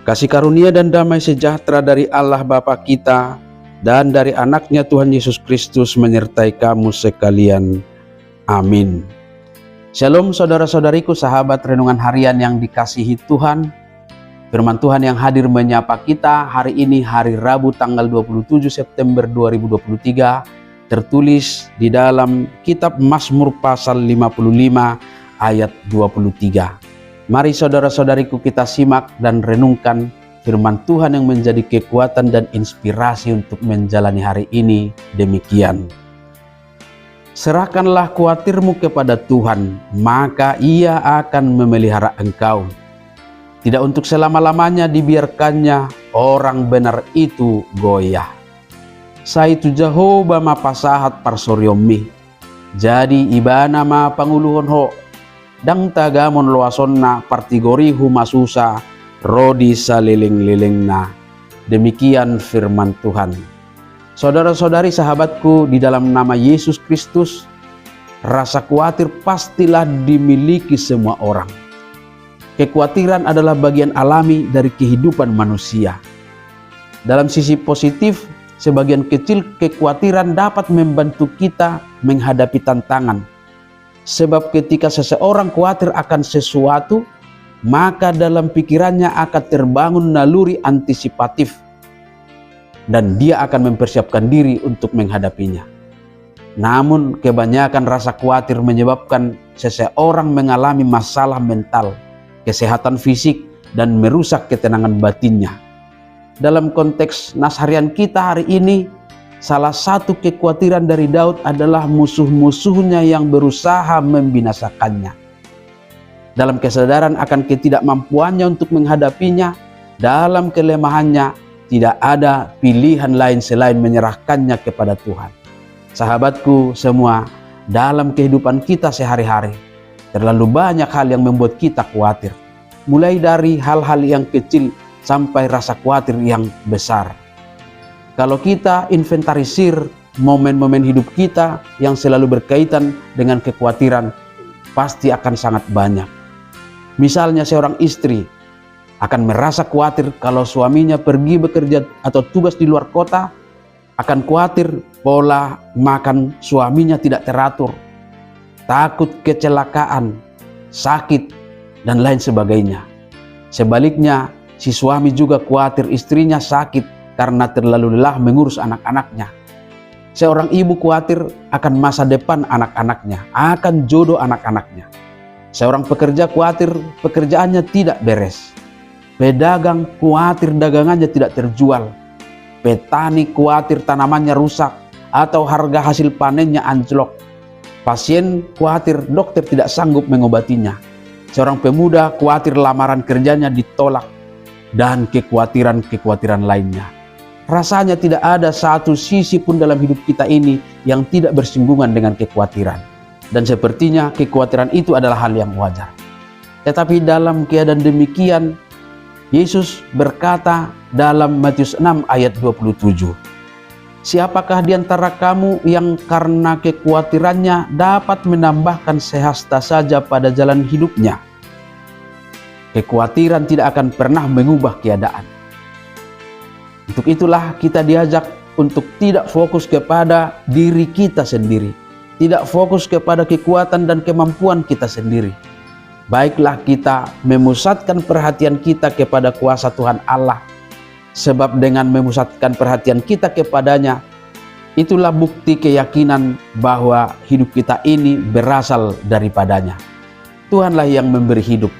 Kasih karunia dan damai sejahtera dari Allah Bapa kita dan dari anaknya Tuhan Yesus Kristus menyertai kamu sekalian. Amin. Shalom saudara-saudariku, sahabat renungan harian yang dikasihi Tuhan. Firman Tuhan yang hadir menyapa kita hari ini, hari Rabu tanggal 27 September 2023, tertulis di dalam kitab Mazmur pasal 55 ayat 23. Mari saudara-saudariku kita simak dan renungkan firman Tuhan yang menjadi kekuatan dan inspirasi untuk menjalani hari ini demikian. Serahkanlah khawatirmu kepada Tuhan, maka Ia akan memelihara engkau. Tidak untuk selama-lamanya dibiarkannya orang benar itu goyah. Saitu Jehovah mapasahat parsoryomi, jadi ibana ma panguluhon ho, dang tagamon loasonna partigorihu masusa rodi saliling-lilingna. Demikian firman Tuhan. Saudara-saudari sahabatku di dalam nama Yesus Kristus, rasa khawatir pastilah dimiliki semua orang. Kekhawatiran adalah bagian alami dari kehidupan manusia. Dalam sisi positif, sebagian kecil kekhawatiran dapat membantu kita menghadapi tantangan. Sebab ketika seseorang khawatir akan sesuatu, maka dalam pikirannya akan terbangun naluri antisipatif dan dia akan mempersiapkan diri untuk menghadapinya. Namun kebanyakan rasa khawatir menyebabkan seseorang mengalami masalah mental, kesehatan fisik, dan merusak ketenangan batinnya. Dalam konteks nas harian kita hari ini, salah satu kekhawatiran dari Daud adalah musuh-musuhnya yang berusaha membinasakannya. Dalam kesadaran akan ketidakmampuannya untuk menghadapinya, dalam kelemahannya tidak ada pilihan lain selain menyerahkannya kepada Tuhan. Sahabatku semua, dalam kehidupan kita sehari-hari, terlalu banyak hal yang membuat kita khawatir. Mulai dari hal-hal yang kecil sampai rasa khawatir yang besar. Kalau kita inventarisir momen-momen hidup kita yang selalu berkaitan dengan kekhawatiran, pasti akan sangat banyak. Misalnya seorang istri akan merasa khawatir kalau suaminya pergi bekerja atau tugas di luar kota, akan khawatir pola makan suaminya tidak teratur, takut kecelakaan, sakit, dan lain sebagainya. Sebaliknya, si suami juga khawatir istrinya sakit karena terlalu lelah mengurus anak-anaknya. Seorang ibu khawatir akan masa depan anak-anaknya, akan jodoh anak-anaknya. Seorang pekerja khawatir pekerjaannya tidak beres. Pedagang khawatir dagangannya tidak terjual. Petani khawatir tanamannya rusak atau harga hasil panennya anjlok. Pasien khawatir dokter tidak sanggup mengobatinya. Seorang pemuda khawatir lamaran kerjanya ditolak, dan kekhawatiran-kekhawatiran lainnya. Rasanya tidak ada satu sisi pun dalam hidup kita ini yang tidak bersinggungan dengan kekhawatiran. Dan sepertinya kekhawatiran itu adalah hal yang wajar. Tetapi dalam keadaan demikian, Yesus berkata dalam Matius 6 ayat 27, siapakah di antara kamu yang karena kekhawatirannya dapat menambahkan sehasta saja pada jalan hidupnya? Kekhawatiran tidak akan pernah mengubah keadaan. Untuk itulah kita diajak untuk tidak fokus kepada diri kita sendiri, tidak fokus kepada kekuatan dan kemampuan kita sendiri. Baiklah kita memusatkan perhatian kita kepada kuasa Tuhan Allah, sebab dengan memusatkan perhatian kita kepadanya, itulah bukti keyakinan bahwa hidup kita ini berasal daripadanya. Tuhanlah yang memberi hidup,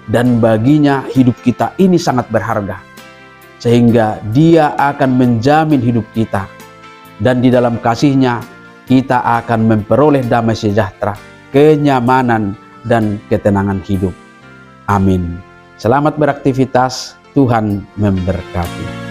dan baginya hidup kita ini sangat berharga, sehingga Dia akan menjamin hidup kita, dan di dalam kasih-Nya kita akan memperoleh damai sejahtera, kenyamanan, dan ketenangan hidup. Amin. Selamat beraktivitas, Tuhan memberkati.